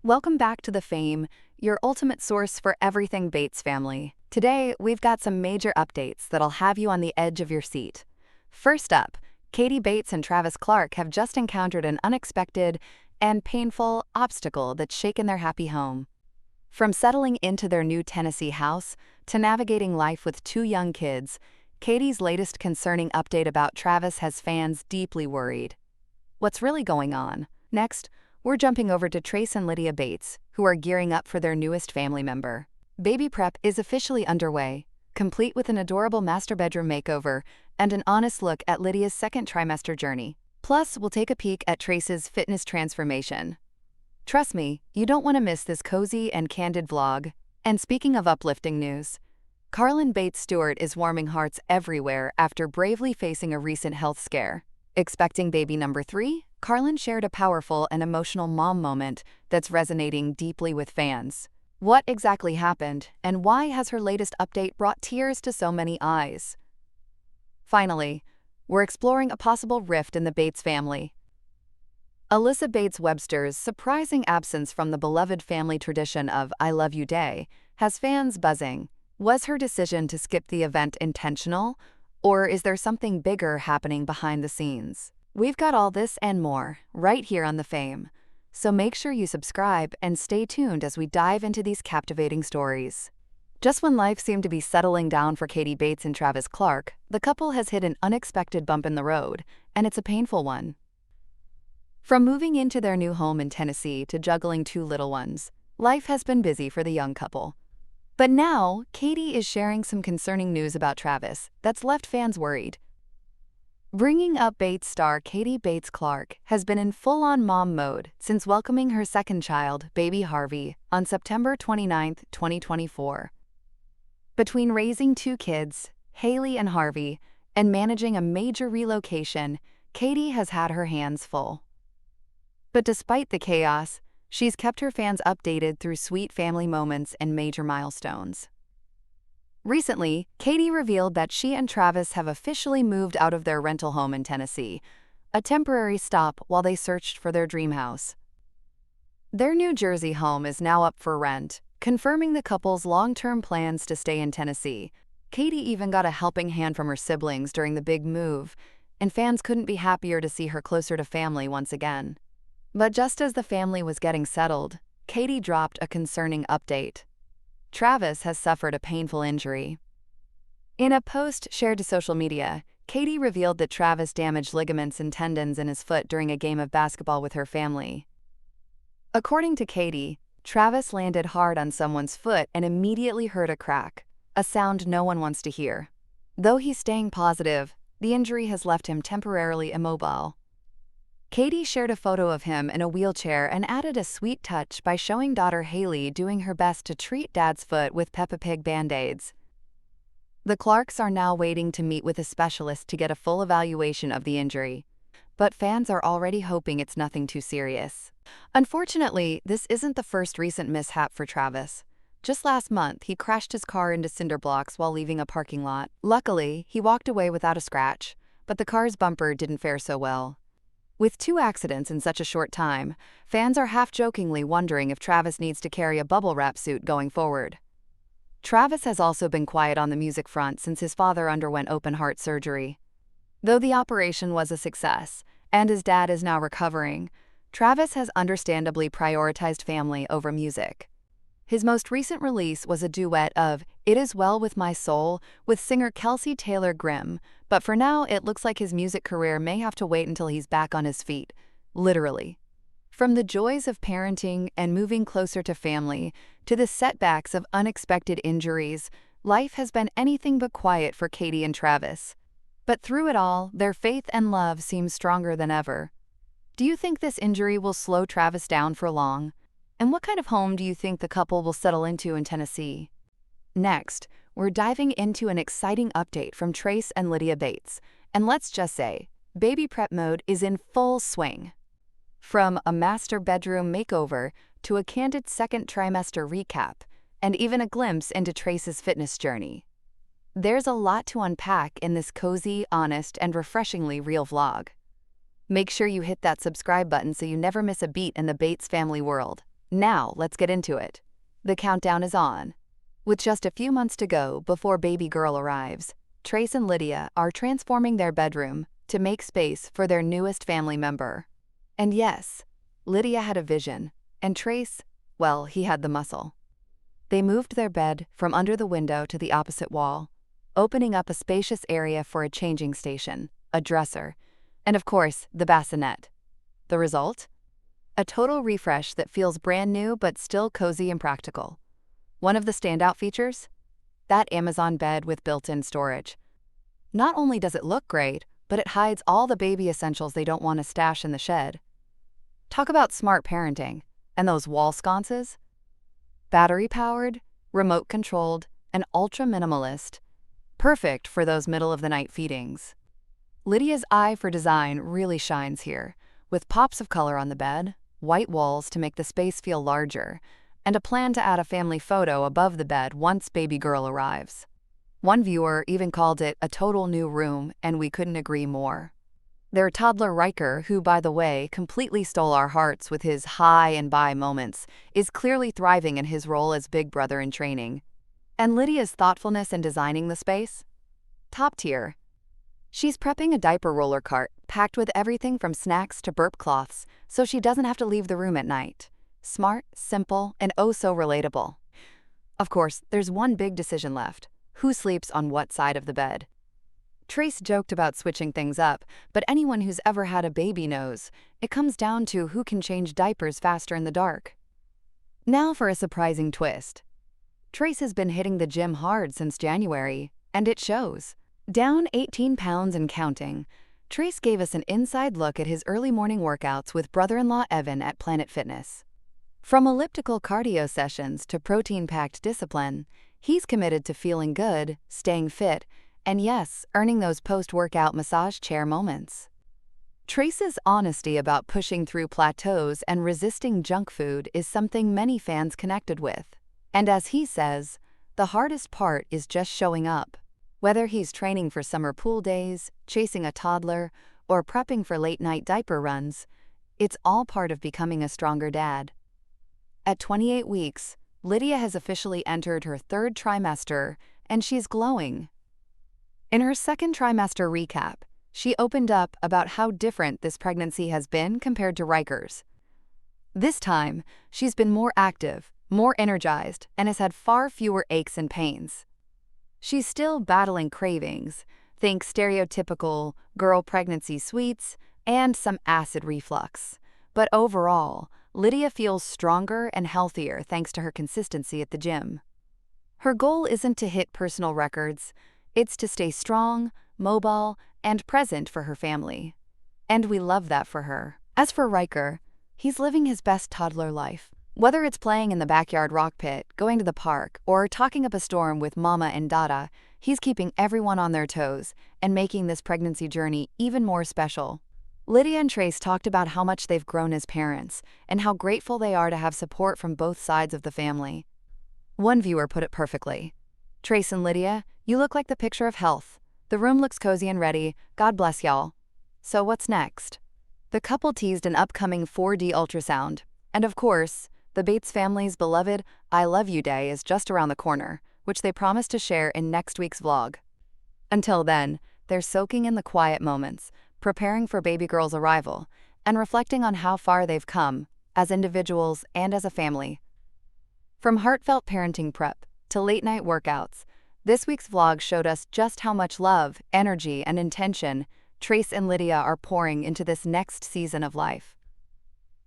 Welcome back to The Fame, your ultimate source for everything Bates family. Today, we've got some major updates that'll have you on the edge of your seat. First up, Katie Bates and Travis Clark have just encountered an unexpected and painful obstacle that's shaken their happy home. From settling into their new Tennessee house to navigating life with two young kids, Katie's latest concerning update about Travis has fans deeply worried. What's really going on? Next, we're jumping over to Trace and Lydia Bates, who are gearing up for their newest family member. Baby prep is officially underway, complete with an adorable master bedroom makeover and an honest look at Lydia's second trimester journey. Plus, we'll take a peek at Trace's fitness transformation. Trust me, you don't want to miss this cozy and candid vlog. And speaking of uplifting news, Carlin Bates Stewart is warming hearts everywhere after bravely facing a recent health scare. Expecting baby number 3, Carlin shared a powerful and emotional mom moment that's resonating deeply with fans. What exactly happened, and why has her latest update brought tears to so many eyes? Finally, we're exploring a possible rift in the Bates family. Alyssa Bates Webster's surprising absence from the beloved family tradition of I Love You Day has fans buzzing. Was her decision to skip the event intentional, or is there something bigger happening behind the scenes? We've got all this and more right here on The Fame, so make sure you subscribe and stay tuned as we dive into these captivating stories. Just when life seemed to be settling down for Katie Bates and Travis Clark, the couple has hit an unexpected bump in the road, and it's a painful one. From moving into their new home in Tennessee to juggling two little ones, life has been busy for the young couple. But now, Katie is sharing some concerning news about Travis that's left fans worried. Bringing up Bates star Katie Bates Clark has been in full-on mom mode since welcoming her second child, baby Harvey, on September 29, 2024. Between raising two kids, Haley and Harvey, and managing a major relocation, Katie has had her hands full. But despite the chaos, she's kept her fans updated through sweet family moments and major milestones. Recently, Katie revealed that she and Travis have officially moved out of their rental home in Tennessee, a temporary stop while they searched for their dream house. Their New Jersey home is now up for rent, confirming the couple's long-term plans to stay in Tennessee. Katie even got a helping hand from her siblings during the big move, and fans couldn't be happier to see her closer to family once again. But just as the family was getting settled, Katie dropped a concerning update. Travis has suffered a painful injury. In a post shared to social media, Katie revealed that Travis damaged ligaments and tendons in his foot during a game of basketball with her family. According to Katie, Travis landed hard on someone's foot and immediately heard a crack, a sound no one wants to hear. Though he's staying positive, the injury has left him temporarily immobile. Katie shared a photo of him in a wheelchair and added a sweet touch by showing daughter Haley doing her best to treat Dad's foot with Peppa Pig Band-Aids. The Clarks are now waiting to meet with a specialist to get a full evaluation of the injury, but fans are already hoping it's nothing too serious. Unfortunately, this isn't the first recent mishap for Travis. Just last month, he crashed his car into cinder blocks while leaving a parking lot. Luckily, he walked away without a scratch, but the car's bumper didn't fare so well. With two accidents in such a short time, fans are half-jokingly wondering if Travis needs to carry a bubble wrap suit going forward. Travis has also been quiet on the music front since his father underwent open-heart surgery. Though the operation was a success, and his dad is now recovering, Travis has understandably prioritized family over music. His most recent release was a duet of It Is Well With My Soul with singer Kelsey Taylor Grimm, but for now it looks like his music career may have to wait until he's back on his feet, literally. From the joys of parenting and moving closer to family to the setbacks of unexpected injuries, life has been anything but quiet for Katie and Travis. But through it all, their faith and love seem stronger than ever. Do you think this injury will slow Travis down for long? And what kind of home do you think the couple will settle into in Tennessee? Next, we're diving into an exciting update from Trace and Lydia Bates, and let's just say, baby prep mode is in full swing. From a master bedroom makeover to a candid second trimester recap, and even a glimpse into Trace's fitness journey. There's a lot to unpack in this cozy, honest, and refreshingly real vlog. Make sure you hit that subscribe button so you never miss a beat in the Bates family world. Now, let's get into it. The countdown is on. With just a few months to go before baby girl arrives, Trace and Lydia are transforming their bedroom to make space for their newest family member. And yes, Lydia had a vision, and Trace, well, he had the muscle. They moved their bed from under the window to the opposite wall, opening up a spacious area for a changing station, a dresser, and of course, the bassinet. The result? A total refresh that feels brand new but still cozy and practical. One of the standout features? That Amazon bed with built-in storage. Not only does it look great, but it hides all the baby essentials they don't want to stash in the shed. Talk about smart parenting. And those wall sconces? Battery-powered, remote-controlled, and ultra-minimalist. Perfect for those middle-of-the-night feedings. Lydia's eye for design really shines here, with pops of color on the bed, white walls to make the space feel larger, and a plan to add a family photo above the bed once baby girl arrives. One viewer even called it a total new room, and we couldn't agree more. Their toddler Riker, who, by the way, completely stole our hearts with his hi and bye moments, is clearly thriving in his role as big brother in training. And Lydia's thoughtfulness in designing the space? Top tier. She's prepping a diaper roller cart, packed with everything from snacks to burp cloths, so she doesn't have to leave the room at night. Smart, simple, and oh so relatable. Of course, there's one big decision left. Who sleeps on what side of the bed? Trace joked about switching things up, but anyone who's ever had a baby knows it comes down to who can change diapers faster in the dark. Now for a surprising twist. Trace has been hitting the gym hard since January, and it shows. Down 18 pounds and counting, Trace gave us an inside look at his early morning workouts with brother-in-law Evan at Planet Fitness. From elliptical cardio sessions to protein-packed discipline, he's committed to feeling good, staying fit, and yes, earning those post-workout massage chair moments. Trace's honesty about pushing through plateaus and resisting junk food is something many fans connected with. And as he says, the hardest part is just showing up. Whether he's training for summer pool days, chasing a toddler, or prepping for late-night diaper runs, it's all part of becoming a stronger dad. At 28 weeks, Lydia has officially entered her third trimester, and she's glowing. In her second trimester recap, she opened up about how different this pregnancy has been compared to Riker's. This time, she's been more active, more energized, and has had far fewer aches and pains. She's still battling cravings, think stereotypical girl pregnancy sweets, and some acid reflux. But overall, Lydia feels stronger and healthier thanks to her consistency at the gym. Her goal isn't to hit personal records, it's to stay strong, mobile, and present for her family. And we love that for her. As for Riker, he's living his best toddler life. Whether it's playing in the backyard rock pit, going to the park, or talking up a storm with Mama and Dada, he's keeping everyone on their toes and making this pregnancy journey even more special. Lydia and Trace talked about how much they've grown as parents and how grateful they are to have support from both sides of the family. One viewer put it perfectly. Trace and Lydia, you look like the picture of health. The room looks cozy and ready. God bless y'all. So what's next? The couple teased an upcoming 4D ultrasound. And of course, the Bates family's beloved I Love You Day is just around the corner, which they promise to share in next week's vlog. Until then, they're soaking in the quiet moments, preparing for baby girl's arrival, and reflecting on how far they've come, as individuals and as a family. From heartfelt parenting prep to late-night workouts, this week's vlog showed us just how much love, energy, and intention Trace and Lydia are pouring into this next season of life.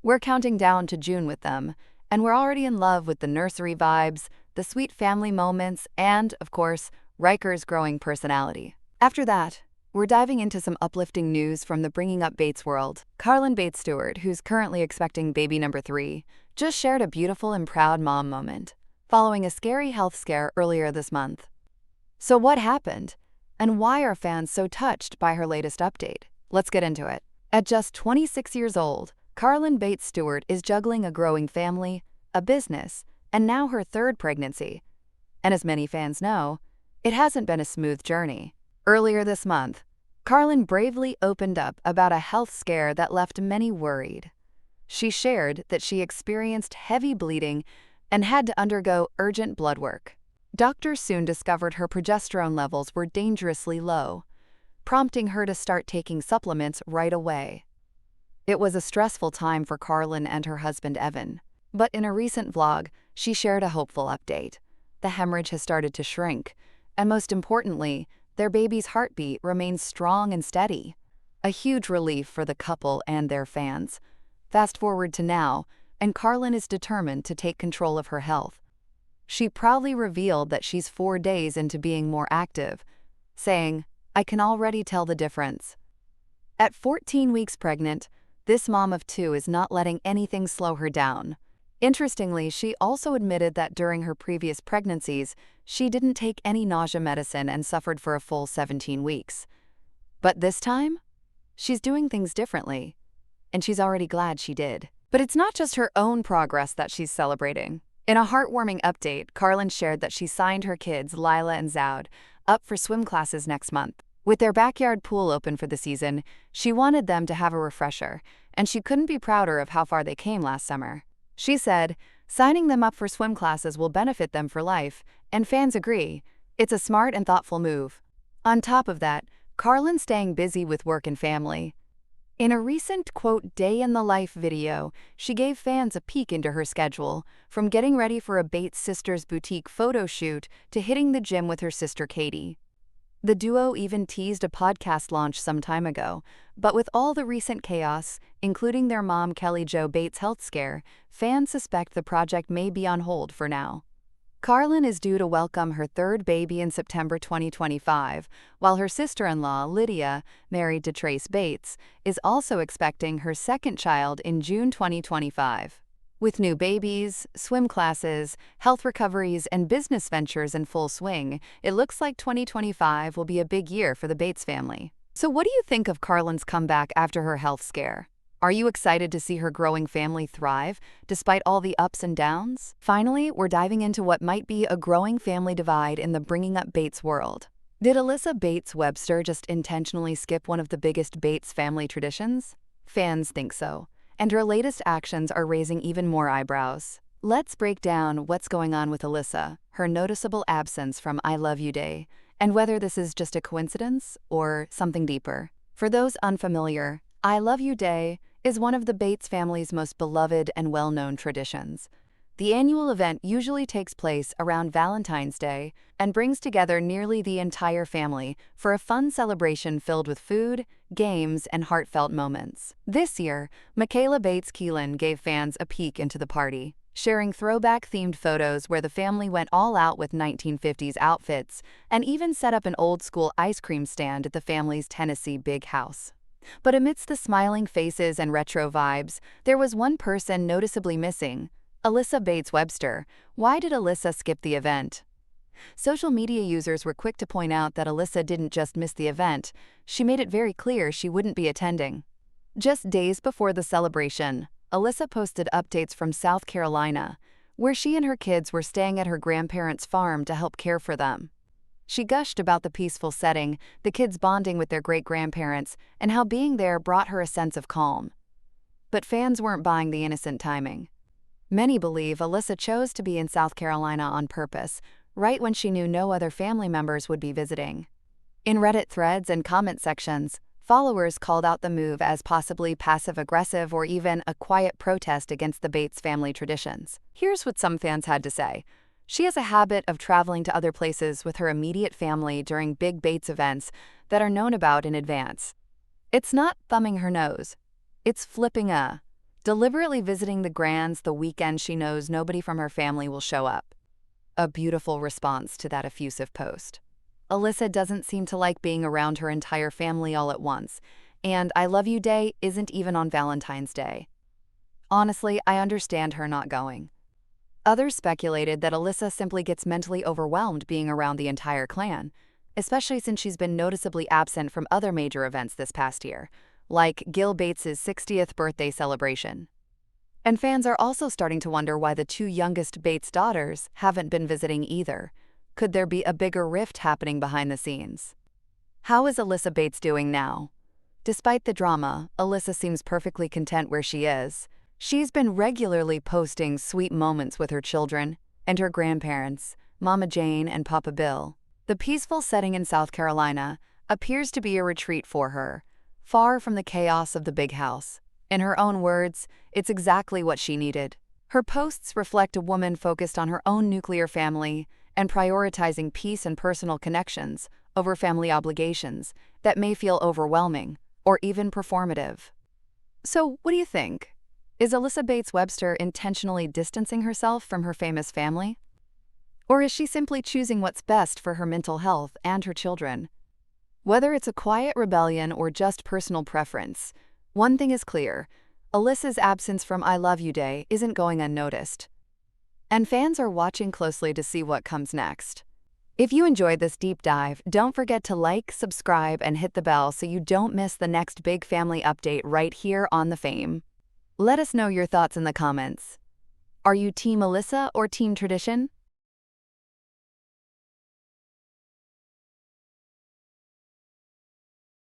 We're counting down to June with them, and we're already in love with the nursery vibes, the sweet family moments, and, of course, Riker's growing personality. After that, we're diving into some uplifting news from the Bringing Up Bates world. Carlin Bates Stewart, who's currently expecting baby number 3, just shared a beautiful and proud mom moment, following a scary health scare earlier this month. So what happened? And why are fans so touched by her latest update? Let's get into it. At just 26 years old, Carlin Bates Stewart is juggling a growing family, a business, and now her third pregnancy. And as many fans know, it hasn't been a smooth journey. Earlier this month, Carlin bravely opened up about a health scare that left many worried. She shared that she experienced heavy bleeding and had to undergo urgent blood work. Doctors soon discovered her progesterone levels were dangerously low, prompting her to start taking supplements right away. It was a stressful time for Carlin and her husband Evan, but in a recent vlog, she shared a hopeful update. The hemorrhage has started to shrink, and most importantly, their baby's heartbeat remains strong and steady. A huge relief for the couple and their fans. Fast forward to now, and Carlin is determined to take control of her health. She proudly revealed that she's 4 days into being more active, saying, "I can already tell the difference." At 14 weeks pregnant, this mom of 2 is not letting anything slow her down. Interestingly, she also admitted that during her previous pregnancies, she didn't take any nausea medicine and suffered for a full 17 weeks. But this time, she's doing things differently, and she's already glad she did. But it's not just her own progress that she's celebrating. In a heartwarming update, Carlin shared that she signed her kids, Lila and Zoud, up for swim classes next month. With their backyard pool open for the season, she wanted them to have a refresher, and she couldn't be prouder of how far they came last summer. She said, "Signing them up for swim classes will benefit them for life, and fans agree. It's a smart and thoughtful move." On top of that, Carlin's staying busy with work and family. In a recent, quote, day in the life video, she gave fans a peek into her schedule, from getting ready for a Bates Sisters boutique photo shoot to hitting the gym with her sister Katie. The duo even teased a podcast launch some time ago, but with all the recent chaos, including their mom Kelly Jo Bates' health scare, fans suspect the project may be on hold for now. Carlin is due to welcome her 3rd baby in September 2025, while her sister-in-law, Lydia, married to Trace Bates, is also expecting her 2nd child in June 2025. With new babies, swim classes, health recoveries, and business ventures in full swing, it looks like 2025 will be a big year for the Bates family. So what do you think of Carlin's comeback after her health scare? Are you excited to see her growing family thrive, despite all the ups and downs? Finally, we're diving into what might be a growing family divide in the bringing up Bates world. Did Alyssa Bates Webster just intentionally skip one of the biggest Bates family traditions? Fans think so, and her latest actions are raising even more eyebrows. Let's break down what's going on with Alyssa, her noticeable absence from I Love You Day, and whether this is just a coincidence or something deeper. For those unfamiliar, I Love You Day is one of the Bates family's most beloved and well-known traditions. The annual event usually takes place around Valentine's Day and brings together nearly the entire family for a fun celebration filled with food, games, and heartfelt moments. This year, Michaela Bates Keelan gave fans a peek into the party, sharing throwback-themed photos where the family went all out with 1950s outfits and even set up an old-school ice cream stand at the family's Tennessee big house. But amidst the smiling faces and retro vibes, there was one person noticeably missing: Alyssa Bates Webster. Why did Alyssa skip the event? Social media users were quick to point out that Alyssa didn't just miss the event, she made it very clear she wouldn't be attending. Just days before the celebration, Alyssa posted updates from South Carolina, where she and her kids were staying at her grandparents' farm to help care for them. She gushed about the peaceful setting, the kids bonding with their great-grandparents, and how being there brought her a sense of calm. But fans weren't buying the innocent timing. Many believe Alyssa chose to be in South Carolina on purpose, right when she knew no other family members would be visiting. In Reddit threads and comment sections, followers called out the move as possibly passive-aggressive or even a quiet protest against the Bates family traditions. Here's what some fans had to say. She has a habit of traveling to other places with her immediate family during big Bates events that are known about in advance. It's not thumbing her nose. It's deliberately visiting the Grands the weekend she knows nobody from her family will show up. A beautiful response to that effusive post. Alyssa doesn't seem to like being around her entire family all at once, and I Love You Day isn't even on Valentine's Day. Honestly, I understand her not going. Others speculated that Alyssa simply gets mentally overwhelmed being around the entire clan, especially since she's been noticeably absent from other major events this past year, like Gil Bates's 60th birthday celebration. And fans are also starting to wonder why the 2 youngest Bates daughters haven't been visiting either. Could there be a bigger rift happening behind the scenes? How is Alyssa Bates doing now? Despite the drama, Alyssa seems perfectly content where she is. She's been regularly posting sweet moments with her children and her grandparents, Mama Jane and Papa Bill. The peaceful setting in South Carolina appears to be a retreat for her, far from the chaos of the big house. In her own words, it's exactly what she needed. Her posts reflect a woman focused on her own nuclear family and prioritizing peace and personal connections over family obligations that may feel overwhelming or even performative. So, what do you think? Is Alyssa Bates Webster intentionally distancing herself from her famous family? Or is she simply choosing what's best for her mental health and her children? Whether it's a quiet rebellion or just personal preference, one thing is clear: Alyssa's absence from I Love You Day isn't going unnoticed. And fans are watching closely to see what comes next. If you enjoyed this deep dive, don't forget to like, subscribe, and hit the bell so you don't miss the next big family update right here on The Fame. Let us know your thoughts in the comments. Are you Team Alyssa or Team Tradition?